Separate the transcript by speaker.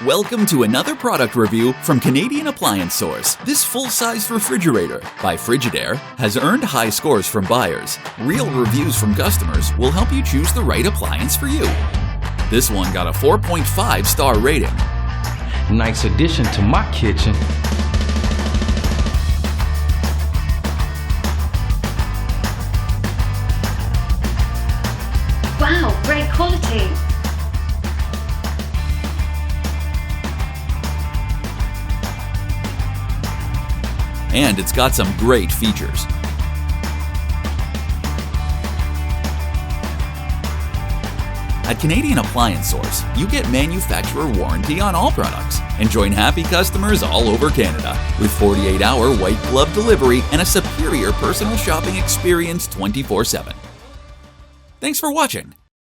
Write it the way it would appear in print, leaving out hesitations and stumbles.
Speaker 1: Welcome to another product review from Canadian Appliance Source. This full-size refrigerator by Frigidaire has earned high scores from buyers. Real reviews from customers will help you choose the right appliance for you. This one got a 4.5-star rating.
Speaker 2: Nice addition to my kitchen.
Speaker 3: Wow, great quality.
Speaker 1: And it's got some great features. At Canadian Appliance Source, you get manufacturer warranty on all products and join happy customers all over Canada with 48-hour white glove delivery and a superior personal shopping experience 24/7. Thanks for watching.